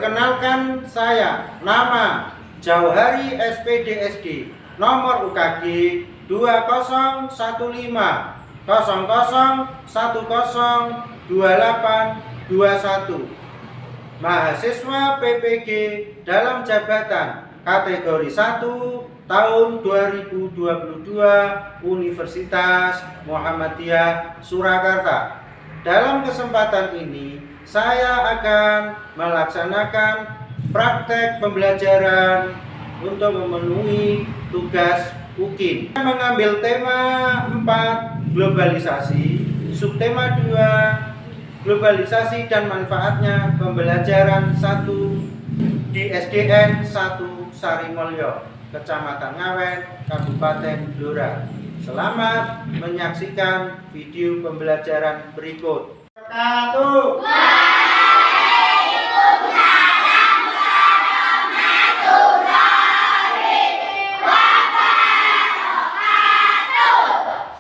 Perkenalkan saya, nama Jauhari SPDSD, nomor UKG 2010102821, mahasiswa PPG dalam jabatan kategori 1 tahun 2022 Universitas Muhammadiyah Surakarta. Dalam kesempatan ini saya akan melaksanakan praktek pembelajaran untuk memenuhi tugas UKIN. Saya mengambil tema 4 globalisasi, subtema 2 globalisasi dan manfaatnya pembelajaran 1 di SDN 1 Sarimulyo, Kecamatan Ngawen, Kabupaten Blora. Selamat menyaksikan video pembelajaran berikut.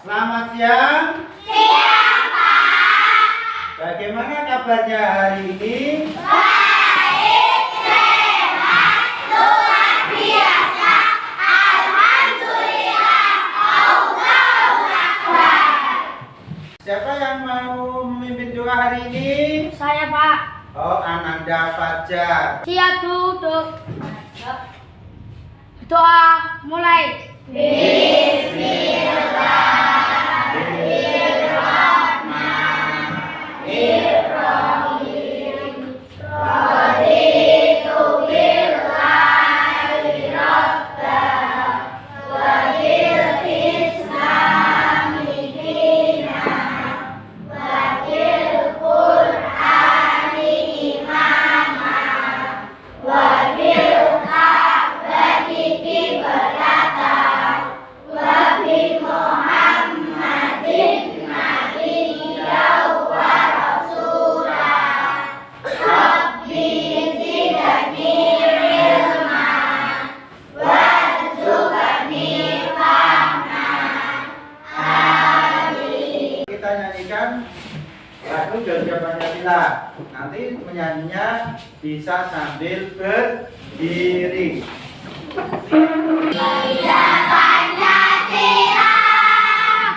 Selamat siang. Siang, Pak. Bagaimana kabarnya hari ini? Baik, sehat, luar biasa. Alhamdulillah. Allahu Akbar. Siapa yang mau memimpin doa hari ini? Saya, Pak. Oh, Ananda Fajar. Siap duduk. Doa mulai. Kita nyanyikan lagu Garuda Pancasila. Nanti menyanyinya bisa sambil berdiri. Garuda Pancasila,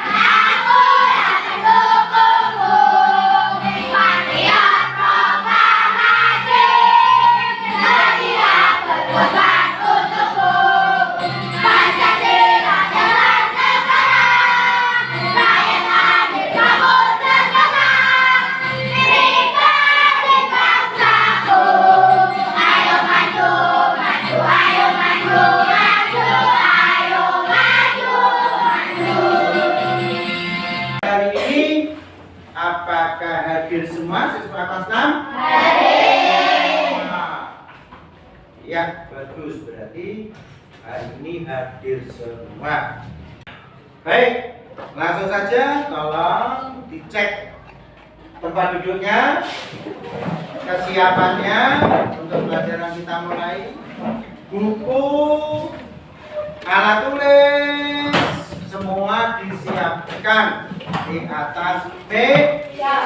aku akan dukungmu. Patriot proklamasi, jadilah berkorban untukmu. Pancasila jalan negara, rakyat hadir kamu negara. Bhinneka tunggal bangsaku, ayo maju, maju, ayo maju, maju, ayo maju, maju. Hari ini apakah hadir semua siswa kelas 6? Ya, bagus. Berarti hari ini hadir semua. Baik, langsung saja tolong dicek tempat duduknya, kesiapannya untuk pelajaran kita mulai. Buku, alat tulis, semua disiapkan di atas meja.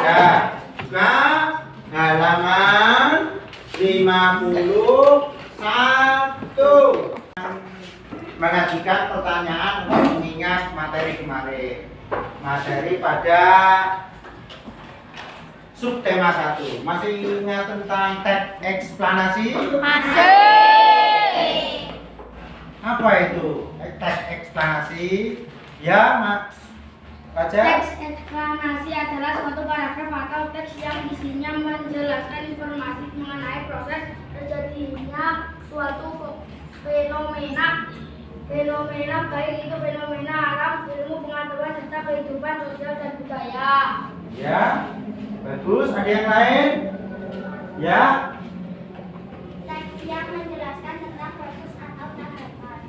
Juga halaman 51 mengajukan pertanyaan untuk mengingat materi kemarin. Materi pada subtema 1. Masih ingat tentang teks eksplanasi? Masih. Apa itu teks eksplanasi? Ya, Mas Fajar. Teks eksplanasi adalah suatu paragraf atau teks yang isinya menjelaskan informasi mengenai proses terjadinya suatu fenomena baik itu fenomena alam, ilmu pengetahuan serta kehidupan sosial dan budaya. Ya, bagus. Ada yang lain? Ya, Teks yang menjelaskan tentang proses atau tahapan.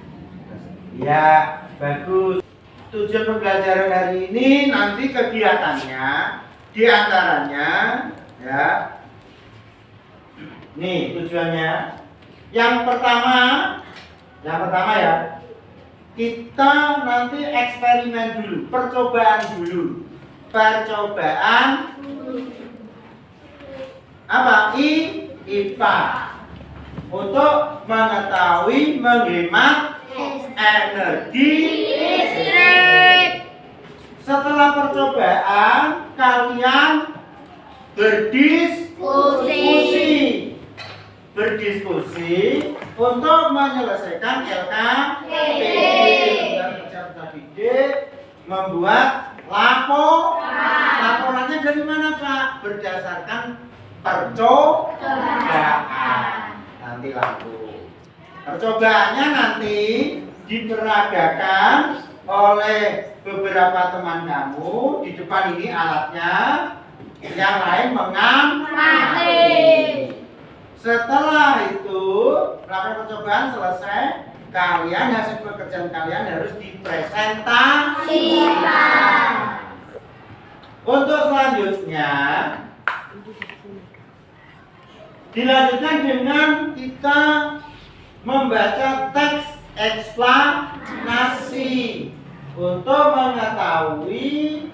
ya, bagus. Tujuan pembelajaran hari ini nanti kegiatannya diantaranya, ya. Nih tujuannya. Yang pertama ya, kita nanti eksperimen dulu, percobaan dulu. Percobaan apa? IPA. untuk mengetahui menghemat energi listrik. Setelah percobaan, kalian berdiskusi untuk menyelesaikan LKPD. Membuat laporannya dari mana, Pak? Berdasarkan percobaan. Nanti percobaannya nanti diperagakan oleh beberapa teman kamu. Di depan ini alatnya, yang lain mengamati. Setelah itu, rapor percobaan selesai, kalian hasil pekerjaan kalian harus dipresentasikan. Untuk selanjutnya, dilanjutkan dengan kita membaca teks eksplanasi untuk mengetahui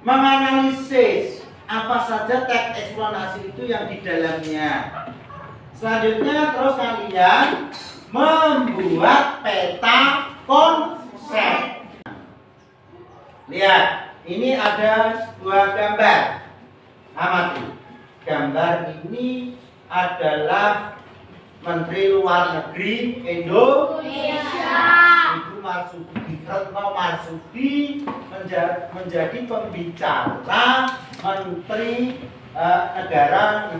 menganalisis apa saja teks eksplanasi itu yang di dalamnya. Selanjutnya terus kalian membuat peta konsep. Lihat, ini ada sebuah gambar. Amati. Gambar ini adalah Menteri Luar Negeri Indonesia. Ibu Marsudi, Retno Marsudi menjadi pembicara Menteri negara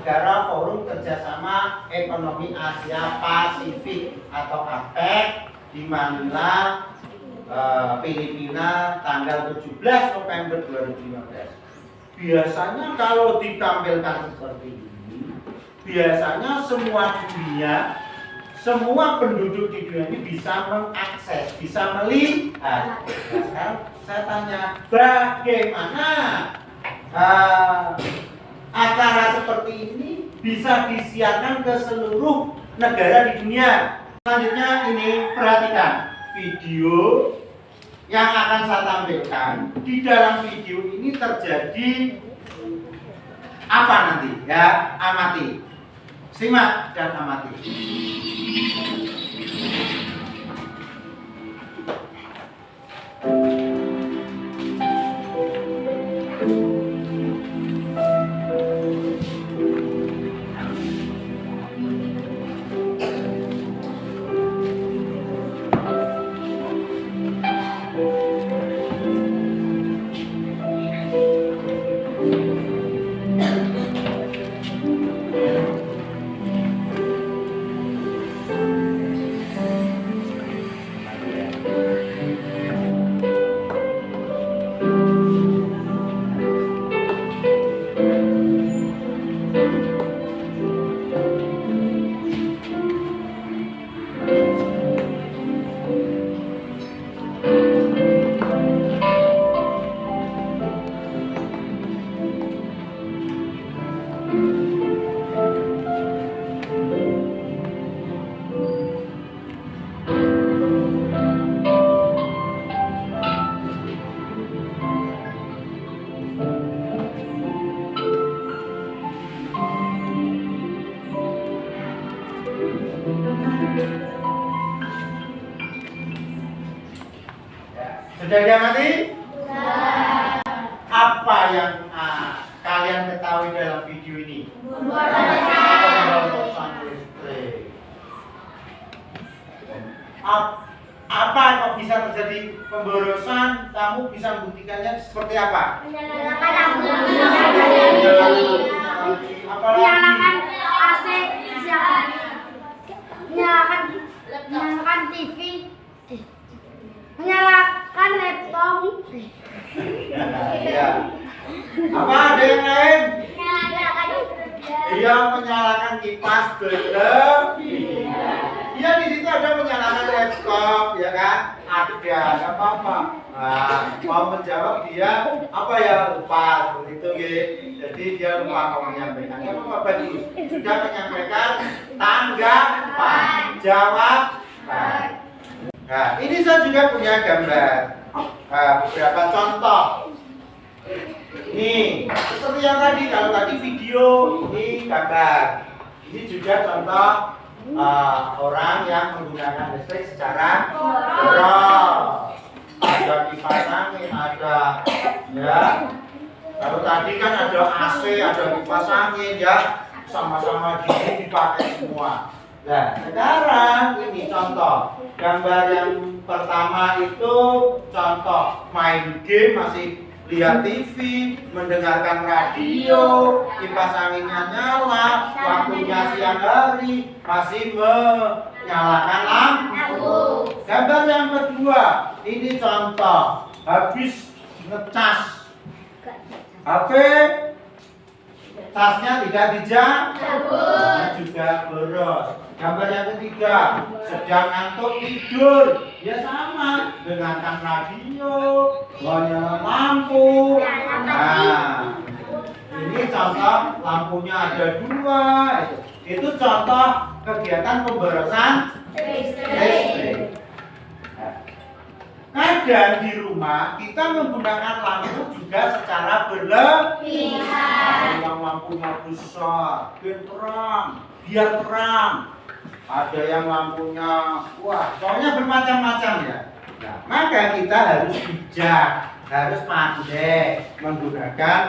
Forum Kerjasama Ekonomi Asia Pasifik atau APEC di Manila, Filipina, tanggal 17 November 2015. Biasanya kalau ditampilkan seperti ini, biasanya semua penduduk di dunia ini bisa mengakses, bisa melihat. Nah, sekarang saya tanya, bagaimana acara seperti ini bisa disiarkan ke seluruh negara di dunia? Selanjutnya ini perhatikan video yang akan saya tampilkan. Di dalam video ini terjadi apa nanti? Ya, amati. Simak dan amati. Sudah diamati? Apa yang kalian ketahui dalam video ini? Pemborosan listrik. Apa kok bisa terjadi pemborosan? Kamu bisa membuktikannya seperti apa? Menyalakan AC, menyalakan TV, menyalakan laptop. Iya. Apa ada yang lain? Iya, menyalakan kipas berlebih. Iya, di situ ada menyalakan laptop, ya kan? Ada, nggak apa-apa. Nah, mau menjawab dia apa ya, lupa begitu ya. Jadi dia lupa mau menyampaikan. Nggak apa-apa, bagus. Sudah menyampaikan tanggapan, jawab. Nah, ini saya juga punya gambar. Beberapa contoh. Nih, seperti yang tadi, kalau tadi video, ini gambar. Ini juga contoh orang yang menggunakan listrik secara boros. Ada kipas angin, ada ya. Kalau tadi kan ada AC, ada kipas angin ya, sama-sama gini dipakai semua. Nah, sekarang ini contoh gambar yang pertama itu contoh main game, masih lihat TV, mendengarkan radio, kipas anginnya nyala, waktunya siang hari, masih menyalakan lampu. Gambar yang kedua, ini contoh habis ngecas HP, tasnya tidak dijabut, juga boros. Gambar yang ketiga, sedang ngantuk tidur, ya sama, dengarkan radio, menyalakan lampu. Nah, ini contoh lampunya ada dua. Itu contoh kegiatan pemborosan listrik. Kadang di rumah kita menggunakan lampu juga secara berlebihan. Yang lampunya besar, biar terang. Ada yang lampunya, wah, pokoknya bermacam-macam ya. Nah, maka kita harus bijak, harus pandai menggunakan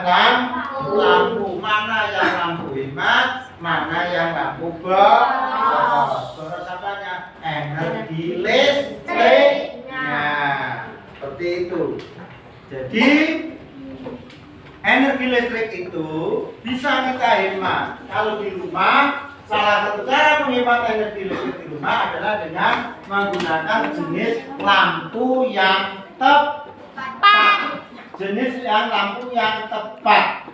lampu. Mana yang lampu hemat, mana yang lampu boros. Boros apanya? Energi listrik. Nah, seperti itu. Jadi energi listrik itu bisa kita hemat. Kalau di rumah, salah satu cara menghemat energi listrik di rumah adalah dengan menggunakan jenis lampu yang tepat. Jenis lampu yang tepat.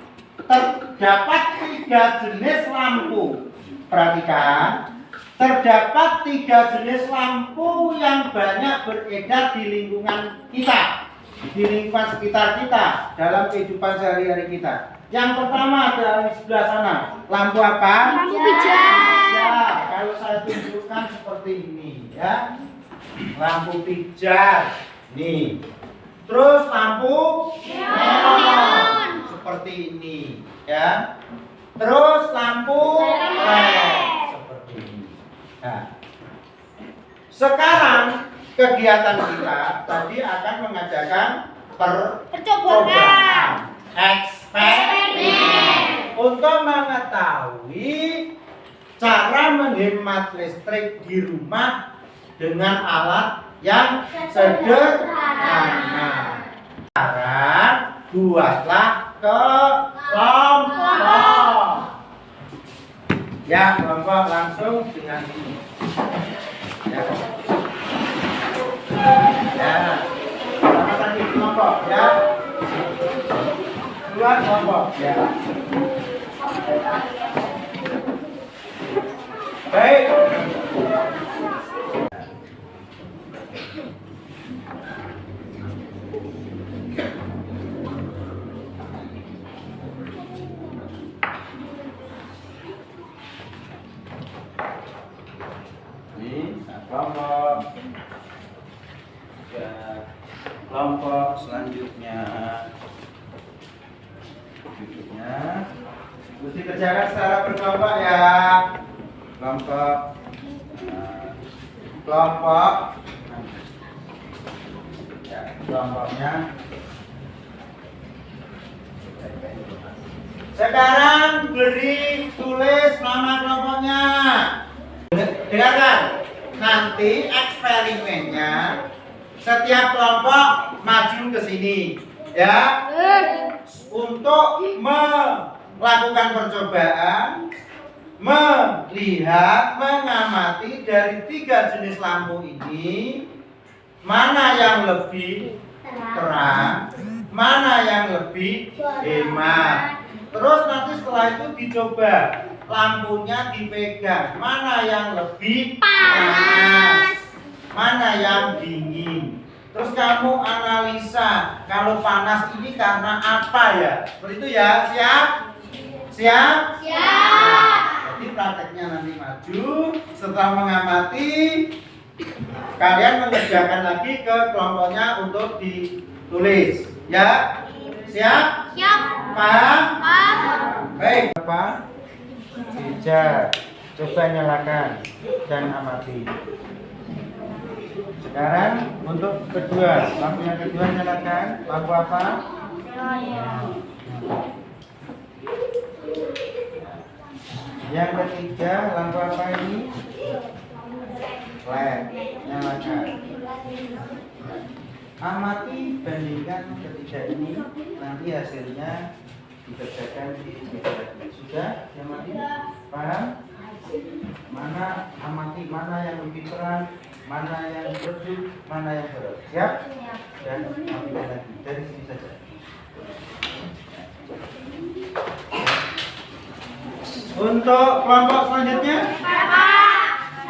Terdapat 3 jenis lampu. Perhatikan. Terdapat 3 jenis lampu yang banyak beredar di lingkungan kita, di lingkungan sekitar kita, dalam kehidupan sehari-hari kita. Yang pertama ada di sebelah sana. Lampu apa? Lampu pijar. Ya, kalau saya tunjukkan seperti ini ya. Lampu pijar. Nih. Terus lampu neon seperti ini ya. Terus lampu LED. Nah, sekarang kegiatan kita tadi akan mengadakan percobaan eksperimen untuk mengetahui cara menghemat listrik di rumah dengan alat yang sederhana. Sekarang buatlah kelompok. Ya, kelompok langsung dengan ini. Ya. Ya. Sama tadi kelompok ya. Keluar kelompok ya. Baik. Kelompok ya, kelompok selanjutnya terus dikerjakan secara berkelompok ya. Kelompok ya, kelompoknya sekarang beri tulis nama kelompoknya. Dengarkan. Nanti eksperimennya setiap kelompok maju ke sini ya untuk melakukan percobaan, melihat, mengamati dari 3 jenis lampu ini mana yang lebih terang, mana yang lebih hemat. Terus nanti setelah itu dicoba, lampunya dipegang, mana yang lebih panas, mana yang dingin. Terus kamu analisa, kalau panas ini karena apa ya? Seperti itu ya, siap? Siap? Siap. Jadi prakteknya nanti maju, setelah mengamati, kalian mengerjakan lagi ke kelompoknya untuk ditulis. Ya? Siap? Siap. Paham? Paham. Baik, apa? Pijar. Coba nyalakan dan amati. Sekarang untuk kedua, lampu yang kedua nyalakan. Lampu apa? Yang ketiga, lampu apa ini? LED. Nyalakan. Amati, bandingkan ketiga ini, nanti hasilnya dikerjakan di meja. Sudah? Amati? Paham? Mana amati, mana yang lebih terang, mana yang redup, mana yang berat. Siap? Dan ambilkan lagi dari sini saja. Untuk kelompok selanjutnya,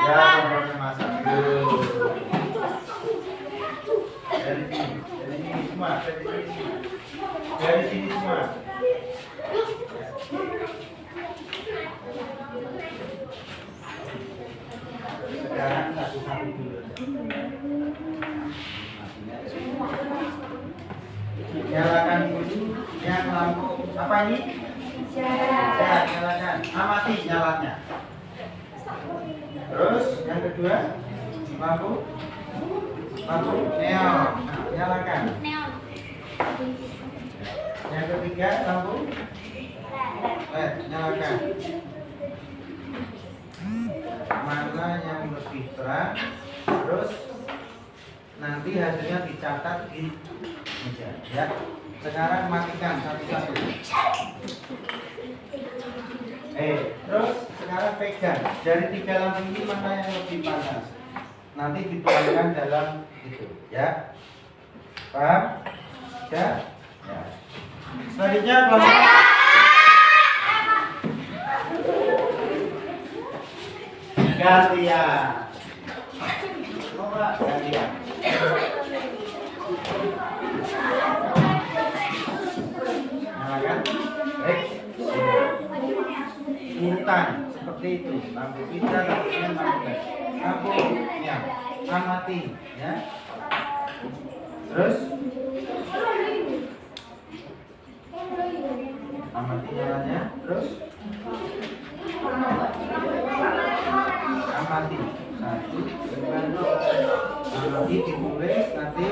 ya kelompoknya Mas Abdul. Dari sini semua, dari sini semua. Sekarang satu-satu dulu. Nyalakan dulu yang lampu apa ini? Ya, nyalakan. Amati nyalanya. Terus yang kedua lampu neon. Nah, nyalakan. Yang ketiga lampu LED, nyalakan. Mana yang lebih terang, terus nanti hasilnya dicatat di meja ya. Sekarang matikan satu-satu. Terus sekarang pegang dari tiga lampu ini mana yang lebih panas, nanti dituangkan dalam itu ya. Paham? Ya. Selanjutnya kelompok gantian. Coba gantian. Nyalakan. Urutan seperti itu. Lampu hijau, lampu merah, lampu ya. Amati ya. Terus amati nyalanya. Terus amati satu, amati ditulis nanti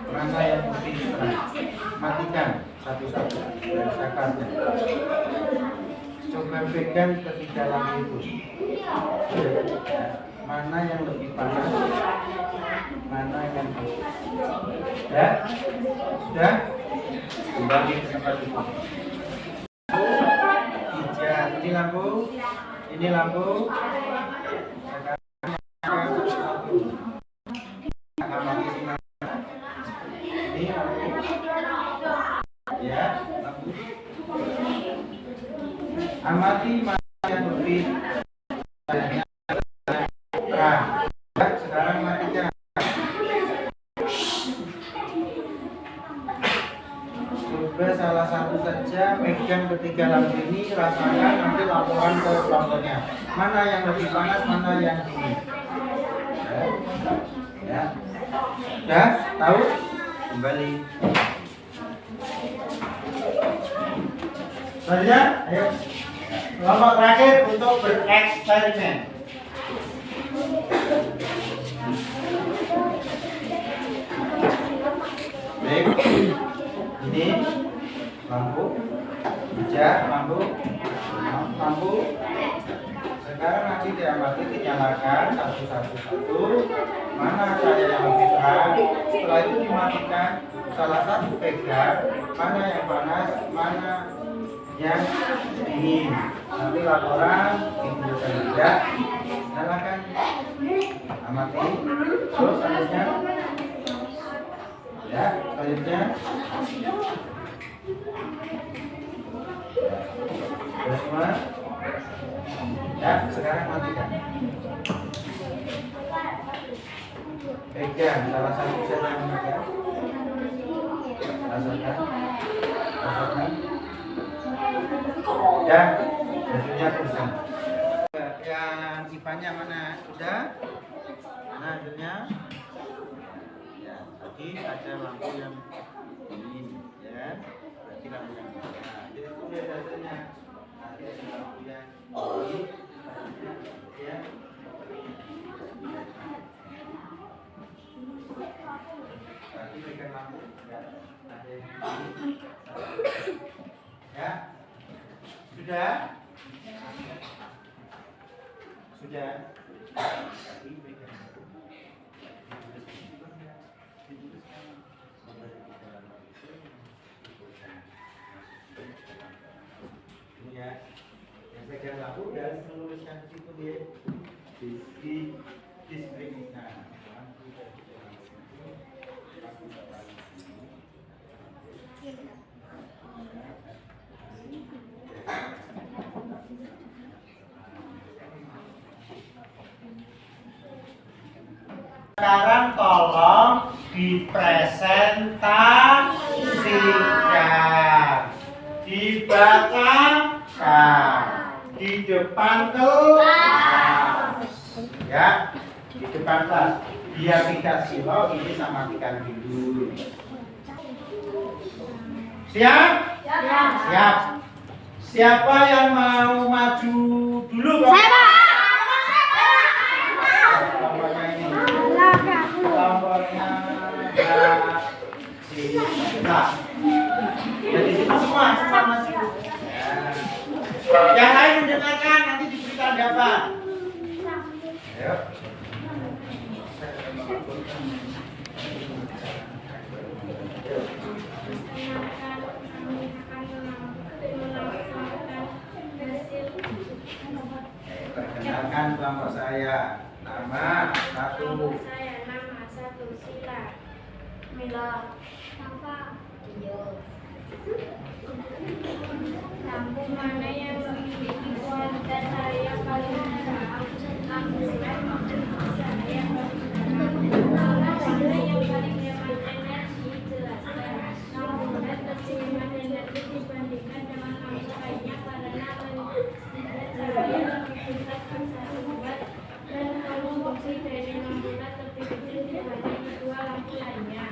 mana yang lebih terang. Matikan satu-satu dari sakarnya. Coba pegang ketiga lampu itu. Mana yang lebih panas, mana yang lebih. Ya, sudah. Kembali ke tempat itu. Ini lampu, ini lampu. Ini lampu. Ya, lampu. Amati mana yang lebih terang. Sekarang matikan. Coba salah satu saja pegang ketiga lampu ini, rasakan nanti laporan ke kelompoknya. Mana yang lebih panas, mana yang dingin. Ya. Sudah tahu? Kembali. Selanjutnya, ayo. Kelompok terakhir untuk bereksperimen. Baik. Ini lampu hijau, lampu. Sekarang nanti diamati, dinyalakan satu. Mana cahaya yang lebih terang. Setelah itu dimatikan. Salah satu pegang mana yang panas, mana yang dingin. Nanti laporan diberikan juga. Nyalakan, amati. Terus selanjutnya. Ya, selanjutnya. Sudah semua? Ya, sekarang matikan. Pegang salah satu saja yang memegang. Rasakan. Ya, hasilnya bersama. Yang IPA-nya mana? Sudah? Mana hasilnya? Ya, tadi ada lampu yang dingin, ya. Berarti lampu yang nah, jadi itu hasilnya. Nanti ada lampu yang dingin. Sudah. Ini ya, yang pegang lampu dan menuliskan di situ dia di diskriminasi. Sekarang tolong dipresentasikan, dibacakan di depan kelas, ya, di depan kelas. Biar tidak silau, ini sama matikan dulu. Siap? Siap. Siapa yang mau maju dulu? Saya, Pak. Tombolnya ini. Tombolnya nah, jadi situ semua masih. Ya. Yang lain mendengarkan, nanti diberi tanggapan. Ayo. Perkenalkan kelompok saya. Nama satu. Saya nama satu Sila. Mila. Apa? Iyo. Lampu mana yang memiliki kualitas saya paling rendah? Lampu saya mana yang paling hemat energi? Jelaskan. Lampu LED lebih hemat energi dibandingkan dengan lampu lainnya karena menjadikan cahaya lebih besar satu watt dan fungsi dari lampu LED lebih kecil dibanding kedua lampu lainnya.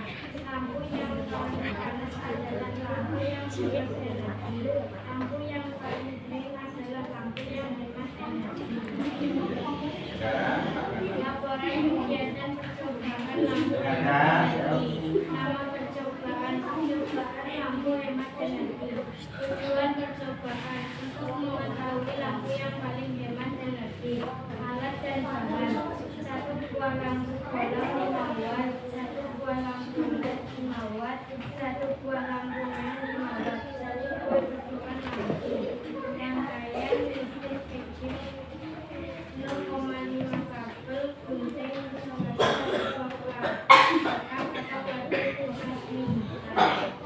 Lampu yang paling panas adalah lampu yang bebas energi. Lampu yang paling kering adalah lampu yang hemat energi. Laporan kegiatan percobaan lampu hemat energi. Nama percobaan lampu hemat energi. Tujuan percobaan untuk mengetahui lampu yang paling hemat energi. Alat dan bahan: 1 buah lampu bolong 5 watt, 1 buah lampu LED 5 watt, 1 buah lampu merah 5 watt, 1 buah dudukan lampu. Rangkaian listrik kecil 0,5 kabel gunting sebesar 2 atau kabel kulkas mini.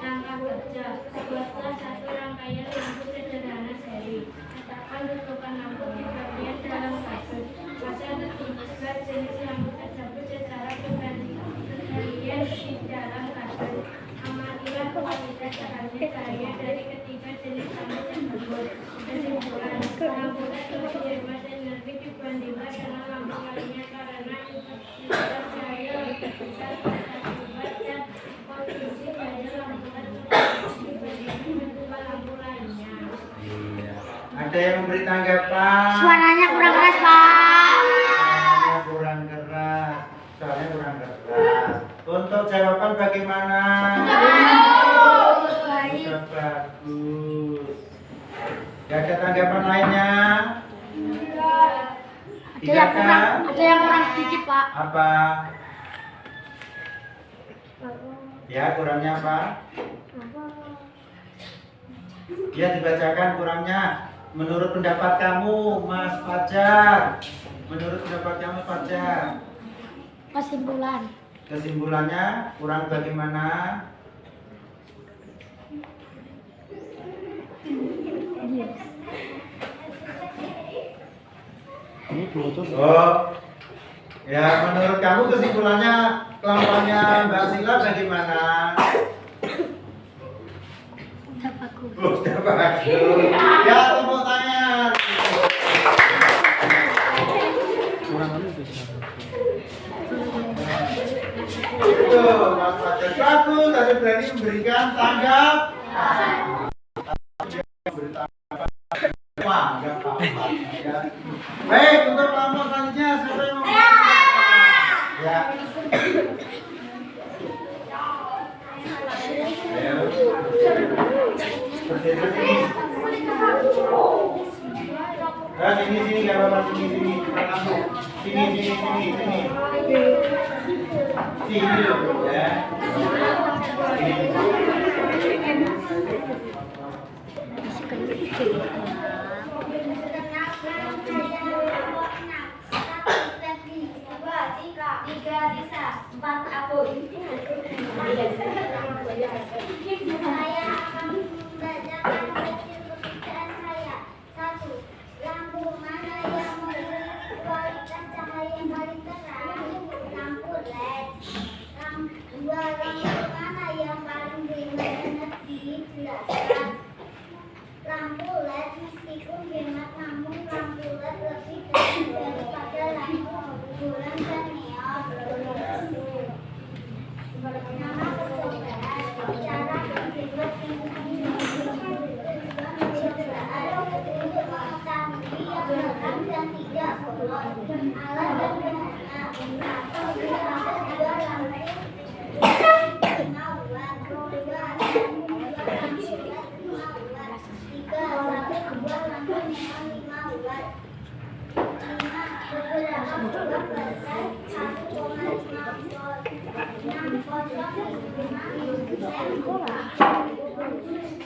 Langkah kerja: buatlah satu rangkaian lampu sederhana seri. Letakkan dudukan lampu di bagian dalam kabel. Pasang ketiga jenis lampu tersebut secara bergantian di dalam kabel. Amatilah kualitas cahaya dari ketiga jenis lampu tersebut. Kesimpulan: lampu LED lebih hemat energi dibandingkan dengan lampu lainnya karena intensitas cahaya lebih besar satu watt dan posisi pada lampu LED lebih dibandingkan kedua lampu lainnya. Iya. Ada yang memberi tanggapan? Suaranya kurang keras, Pak. Suaranya kurang keras. Suaranya kurang keras. Untuk jawaban bagaimana? Sudah bagus. Gak ada tanggapan lainnya? Tidak kan? Ada yang kurang sedikit, Pak. Apa? Ya, kurangnya apa? Ya, dibacakan kurangnya. Menurut pendapat kamu, Mas Fajar. Menurut pendapat kamu, Fajar. Kesimpulan: Kesimpulannya kurang bagaimana? Oh, ya menurut kamu kesimpulannya kelompoknya Mbak Sila bagaimana? udah bagus. Oh, sudah bagus. Ya, tepuk tangan. Itu Mas Fajar bagus, tadi berani memberikan tanggap. Wah, nggak apa-apa. Ya. Baik, untuk kelompok selanjutnya siapa yang mau? Ya. Ayo. Berdiri. Nah, sini nggak apa-apa, sini lampu. Sini loh ya. Tiga bisa, empat abon. Saya akan membacakan hasil pekerjaan saya. 1. Lampu mana yang memberi kualitas cahaya yang paling terang? Lampu LED. 2. Lampu mana yang paling berhemat energi? Jelaskan. Lampu LED meskipun hemat, namun lampu LED lebih kecil daripada lampu bulan dan neon. Nama percobaan, cara berhemat energi percobaan untuk mengetahui yang benar dan tidak bolos. Alat dan bahannya. 1. Lampu 2 lampu 5 watt. 2 lampu 5 watt. 3. Lampu 2 lampu neon 5 watt. 5. Beberapa buah baterai 1,5 volt. 6.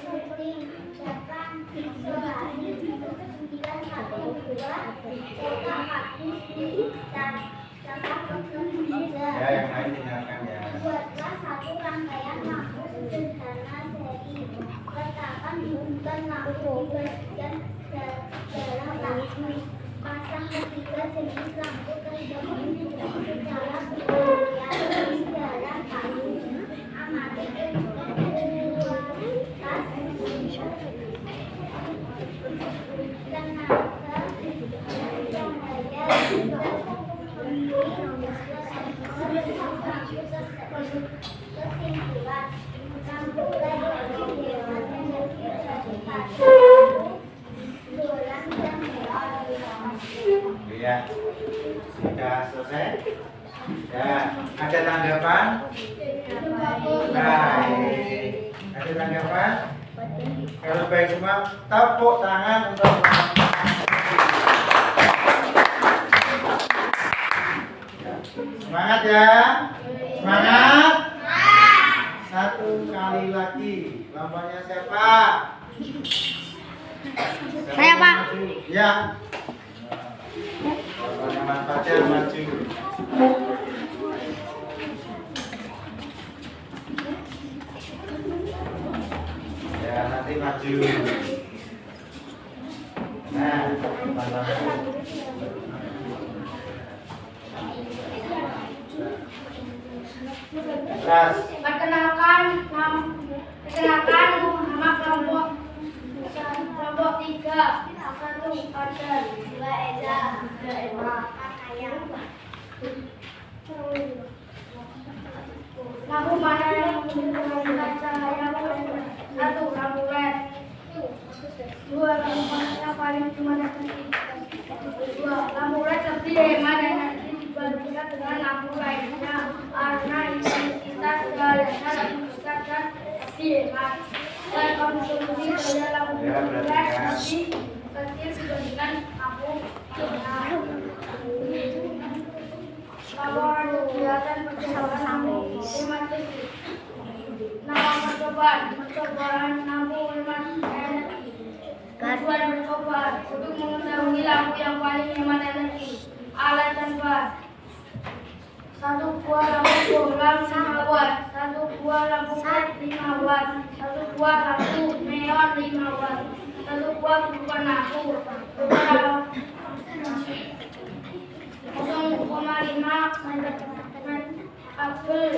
Kosong 8. Isolasi 9 sampai 2. Cetak hapus di instan. Cetak kosong 3. Ya, yang lain tinggalkan ya. Buatlah satu rangkaian lampu sederhana seri. Letakkan bunton lampu di bagian dalam lampu. Pasang ketiga jenis lampu tersebut secara bergantian di dalam lampu. Amati kualitas kesimpulan. Lampu LED lebih hemat energi daripada bulan dan neon. Ya, sudah selesai. Ya, ada tanggapan? Baik. Ada tanggapan? Kalau baik semua, tepuk tangan untuk semangat ya. Semangat. Satu kali lagi. Lampunya siapa? Saya, Pak. Ya. Lampunya Mas Fajar maju. Ya, nanti maju. Nah, Ras. Perkenalkan nama kelompok 3. 1. Fajar. 2. Eza. 3. Emma. Lampu mana yang memberikan cahaya? 1. Lampu LED. 2. Lampu mana yang paling hemat energi? 2. Lampu LED lebih hemat energi dibandingkan dengan lampu lainnya karena intensitas cahayanya lebih besar dan lebih hemat. Dan konsumsi daya lampu LED lebih kecil dibandingkan lampu lainnya. Kalau ada kegiatan percobaan lampu hemat listrik. Nama percobaan lampu hemat energi. Tujuan percobaan untuk mengetahui lampu yang paling hemat energi. Alat dan bahan. 1 buah lampu bohlam 5 watt. 1 buah lampu LED 5 watt. 1 buah lampu neon 5 watt. 1 buah bukan lampu. 0,5 kabel.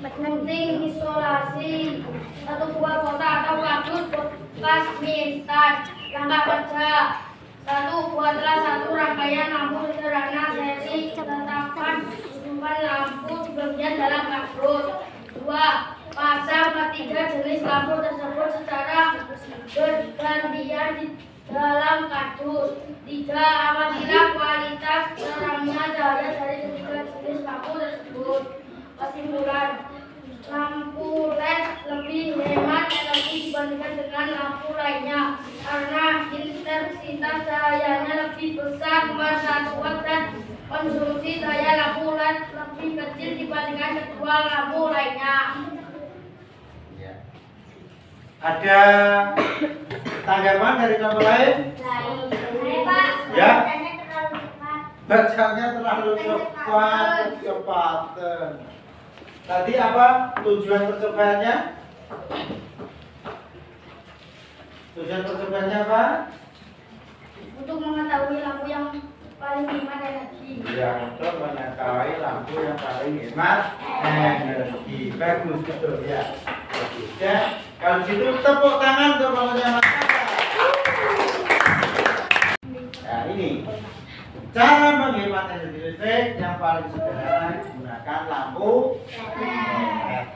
Penting isolasi. 1 buah kotak atau kardus bekas mie instan. Langkah kerja. 1. Buatlah satu rangkaian lampu sederhana seri. Letakkan susunan lampu sebagian dalam kardus. 2. Pasang ketiga jenis lampu tersebut secara bergantian di dalam kardus. 3. Amatilah kualitas terangnya cahaya dari ketiga jenis lampu tersebut. Kesimpulan. Lampu LED lebih hemat energi dibandingkan dengan lampu lainnya karena lebih besar kemasan dan konsumsi daya lampu LED lebih kecil dibandingkan kedua lampu lainnya. Ya. Ada tanggapan dari kamu lain? Pak. Ya. Bacanya terlalu cepat. Bacanya terlalu cepat, kecepatan. Tadi apa tujuan percobaannya? Tujuan percobaannya apa? Untuk mengetahui lampu yang paling hemat energi. Ya, untuk mengetahui lampu yang paling hemat energi. Bagus, betul ya. Bagus ya. Kalau gitu tepuk tangan untuk Bapaknya Mas. Nah ini cara menghemat energi listrik yang paling sederhana gunakan lampu LED.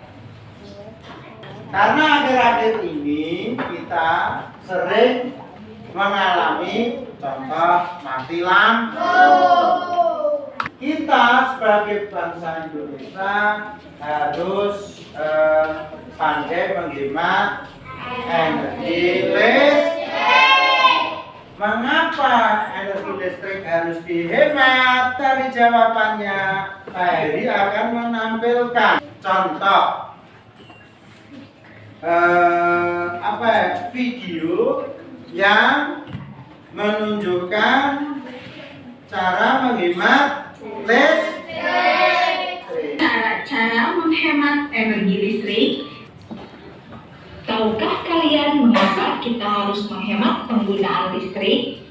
Karena akhir-akhir ini kita sering mengalami contoh mati lampu. Kita sebagai bangsa Indonesia harus pandai menghemat energi listrik. Mengapa energi listrik harus dihemat? Dari jawabannya, Pak Heri akan menampilkan contoh video yang menunjukkan cara menghemat listrik. Cara menghemat energi listrik. Tahukah kalian mengapa kita harus menghemat penggunaan listrik?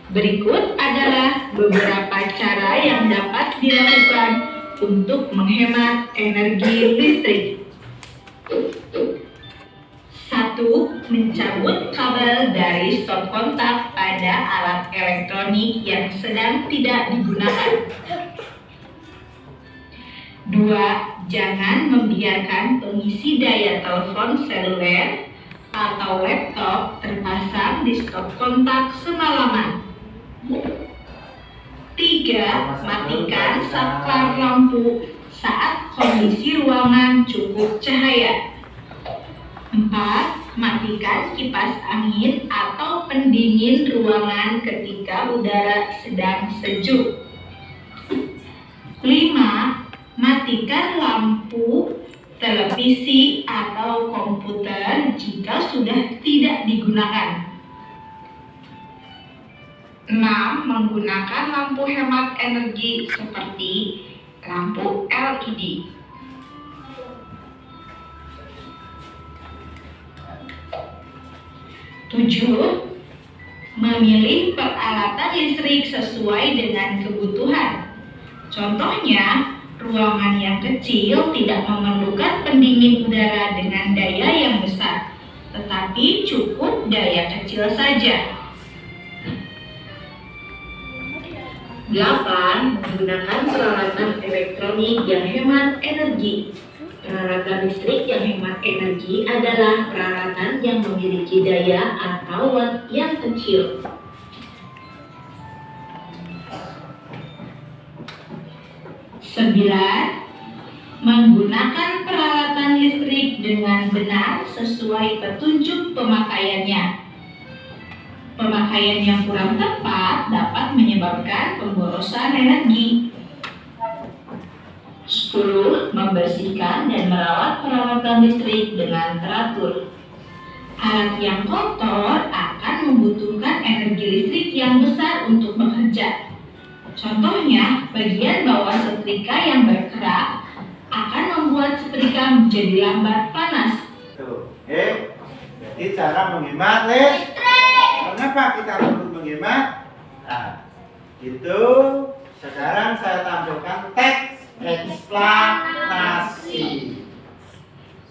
Berikut adalah beberapa cara yang dapat dilakukan untuk menghemat energi listrik. 1. Mencabut kabel dari stop kontak pada alat elektronik yang sedang tidak digunakan. 2. Jangan membiarkan pengisi daya telepon seluler atau laptop terpasang di stop kontak semalaman. 3. Matikan saklar lampu saat kondisi ruangan cukup cahaya. 4. Matikan kipas angin atau pendingin ruangan ketika udara sedang sejuk. 5. Matikan lampu televisi atau komputer jika sudah tidak digunakan. 6. Menggunakan lampu hemat energi seperti lampu LED. 7. Memilih peralatan listrik sesuai dengan kebutuhan. Contohnya, ruangan yang kecil tidak memerlukan pendingin udara dengan daya yang besar, tetapi cukup daya kecil saja. 8. Menggunakan peralatan elektronik yang hemat energi. Peralatan listrik yang hemat energi adalah peralatan yang memiliki daya atau watt yang kecil. 9. Menggunakan peralatan listrik dengan benar sesuai petunjuk pemakaiannya. Pemakaian yang kurang tepat dapat menyebabkan pemborosan energi. 10. Membersihkan dan merawat peralatan listrik dengan teratur. Alat yang kotor akan membutuhkan energi listrik yang besar untuk bekerja. Contohnya, bagian bawah setrika yang berkerak akan membuat setrika menjadi lambat panas. Jadi cara menghemat listrik. Kenapa kita perlu menghemat? Nah, itu sekarang saya tampilkan teks eksplanasi.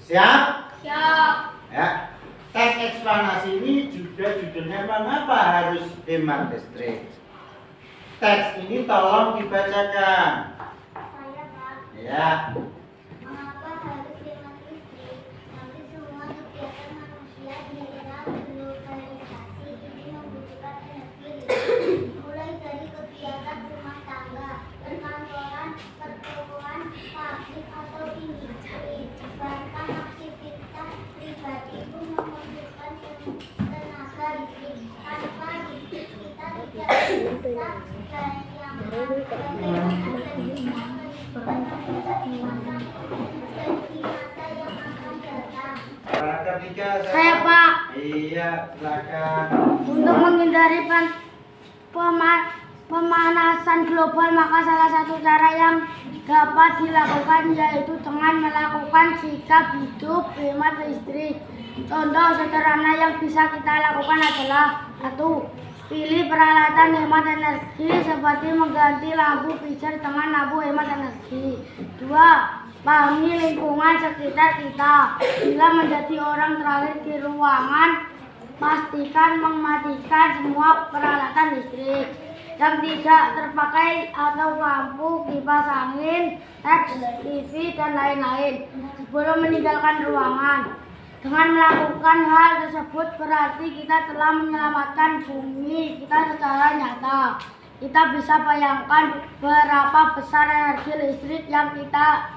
Siap? Siap. Ya. Teks eksplanasi ini juga judulnya mengapa harus hemat listrik. Teks ini tolong dibacakan. Saya, Pak. Ya. Mengapa harus hemat listrik? Hampir semua kegiatan manusia di era globalisasi ini membutuhkan energi listrik. Mulai dari kegiatan rumah tangga, perkantoran, pertokoan, pabrik atau industri, bahkan aktivitas pribadi pun memerlukan tenaga listrik. Paragraf 3 Saya, Pak. Iya, silakan. Untuk menghindari pemanasan global, maka salah satu cara yang dapat dilakukan yaitu dengan melakukan sikap hidup hemat listrik. Contoh sederhana yang bisa kita lakukan adalah 1. Pilih peralatan hemat energi seperti mengganti lampu pijar dengan lampu hemat energi. 2. Pahami lingkungan sekitar kita. Bila menjadi orang terakhir di ruangan, pastikan mematikan semua peralatan listrik yang tidak terpakai atau lampu, kipas angin, teks, TV, dan lain-lain sebelum meninggalkan ruangan. Dengan melakukan hal tersebut berarti kita telah menyelamatkan bumi kita secara nyata. Kita bisa bayangkan berapa besar energi listrik yang kita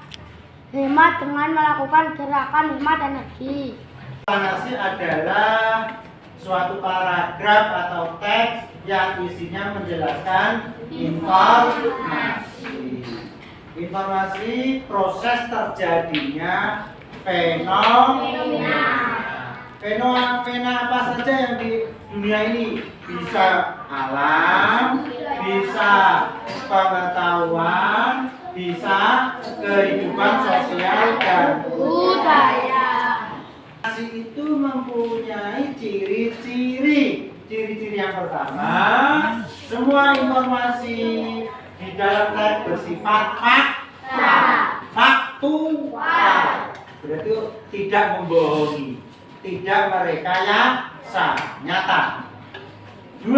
hemat dengan melakukan gerakan hemat energi. Informasi adalah suatu paragraf atau teks yang isinya menjelaskan informasi. Informasi proses terjadinya fenomena. Fenomena apa saja yang di dunia ini? Bisa alam, bisa pengetahuan, bisa kehidupan sosial dan Budaya. informasi itu mempunyai ciri-ciri. Ciri-ciri yang pertama, semua informasi di dalam teks bersifat faktual. Berarti tidak membohongi, tidak merekayasa, nyata. 2.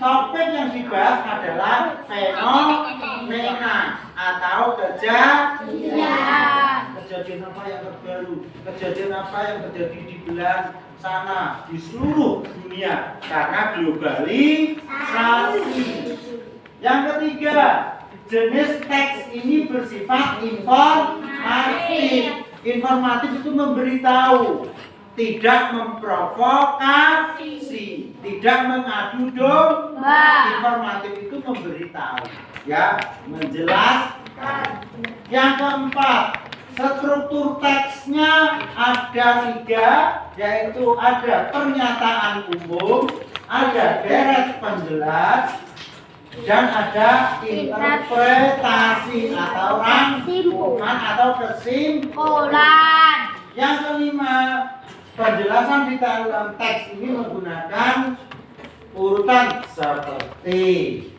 Topik yang dibahas adalah fenomena atau kejadian. Kejadian apa yang terbaru, kejadian apa yang terjadi di belahan sana, di seluruh dunia karena globalisasi. Yang ketiga, jenis teks ini bersifat informatif. Informatif itu memberitahu, tidak memprovokasi, tidak mengadu domba. Informatif itu memberitahu, ya, menjelaskan. Yang keempat, struktur teksnya ada 3, yaitu ada pernyataan umum, ada deret penjelas, dan ada interpretasi atau rangkuman atau kesimpulan. Yang kelima, penjelasan di dalam teks ini menggunakan urutan seperti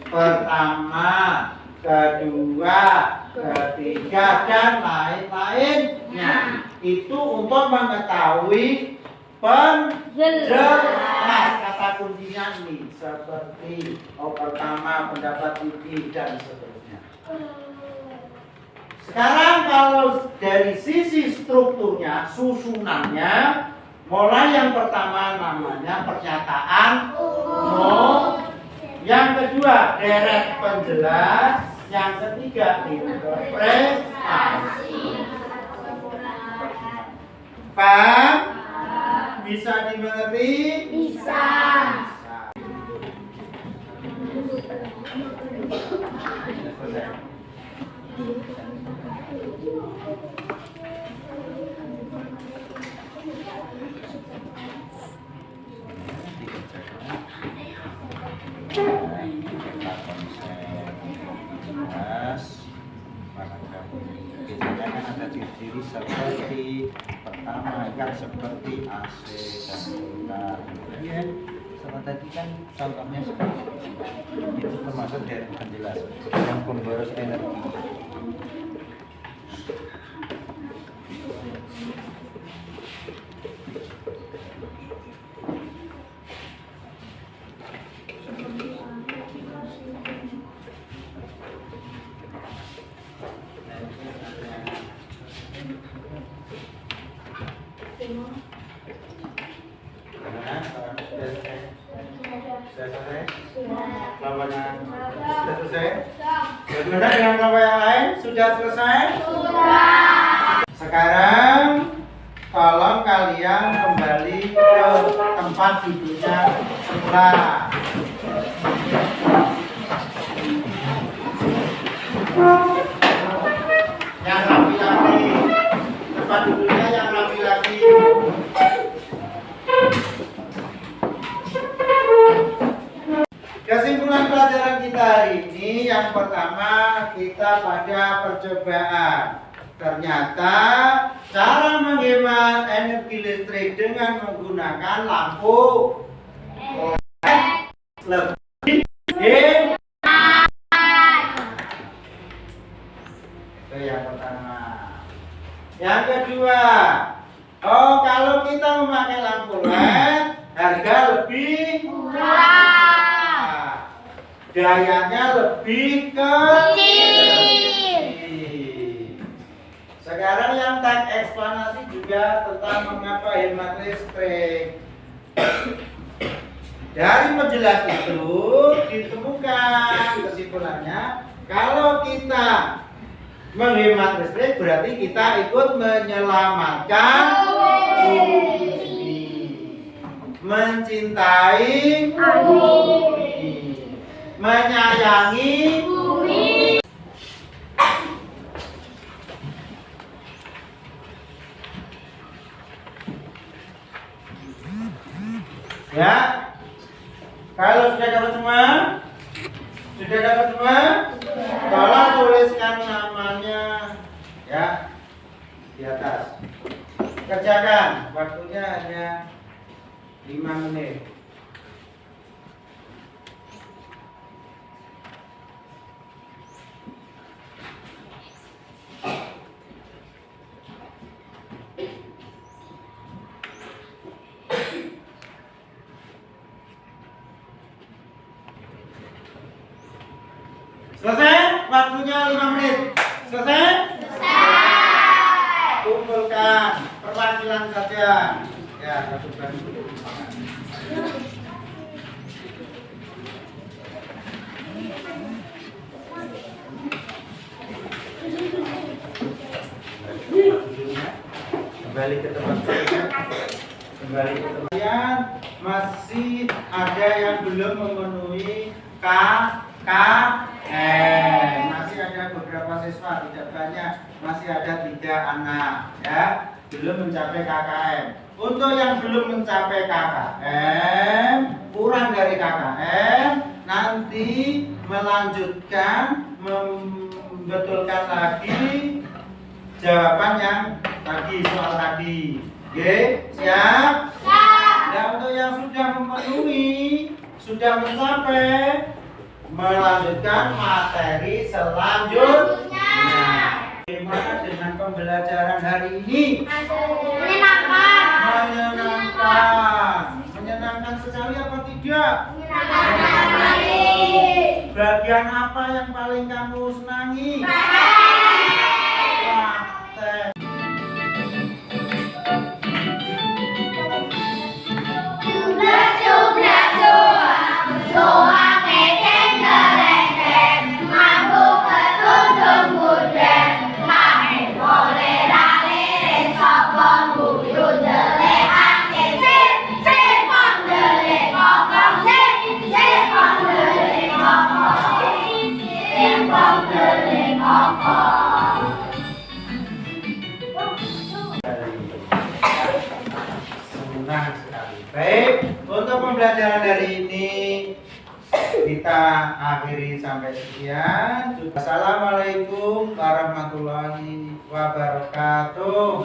pertama, kedua, ketiga, dan lain-lainnya. Itu untuk mengetahui penjelas. Kata kuncinya ini seperti pertama, pendapat ini, dan seterusnya. Sekarang kalau dari sisi strukturnya, susunannya, mulai yang pertama namanya pernyataan umum, yang kedua deret penjelas, yang ketiga interpretasi. Paham? Bisa dimengerti? Bisa. Biasanya kan ada ciri-ciri seperti pertama yang seperti AC dan kulkas. Ya, sama tadi kan contohnya seperti itu termasuk dari penjelas yang pemboros energi. Sudah selesai? Bagaimana dengan kelompok yang lain? Sudah selesai? Sudah. Sekarang tolong kalian kembali ke tempat duduknya semula. Yang rapi lagi. Tempat duduknya yang rapi lagi. Kesimpulan pelajaran kita hari ini, yang pertama kita pada percobaan. Ternyata cara menghemat energi listrik dengan menggunakan lampu LED lebih hemat. Itu yang pertama. Yang kedua, kalau kita memakai lampu LED, harga lebih murah, dayanya lebih kecil. Sekarang yang tag eksplanasi juga tentang mengapa hemat listrik. Dari penjelas itu ditemukan kesimpulannya, kalau kita menghemat listrik berarti kita ikut menyelamatkan bumi, mencintai bumi, menyayangi bumi. Ya, kalau sudah dapat semua, tolong tuliskan namanya ya di atas. Kerjakan, waktunya hanya 5 menit. Selesai? Waktunya 5 menit. Selesai? Selesai. Kumpulkan perwakilan saja. Ya, satu dulu. Kembali ke tempat saya. Kembali ke tempat. Masih ada yang belum memenuhi KKN. Masih ada beberapa siswa, tidak banyak, masih ada 3 anak ya, belum mencapai KKN. Untuk yang belum mencapai KKN, kurang dari KKN, nanti melanjutkan membetulkan lagi jawaban yang tadi, soal tadi. Oke, siap? Nah, untuk yang sudah memenuhi, sudah mencapai, melanjutkan materi selanjutnya. Bagaimana dengan pembelajaran hari ini? Menyenangkan sekali apa tidak? Bagian apa yang paling kamu senangi? Praktek. Senang sekali. Baik, untuk pembelajaran hari ini kita akhiri sampai sekian. Assalamualaikum warahmatullahi wabarakatuh.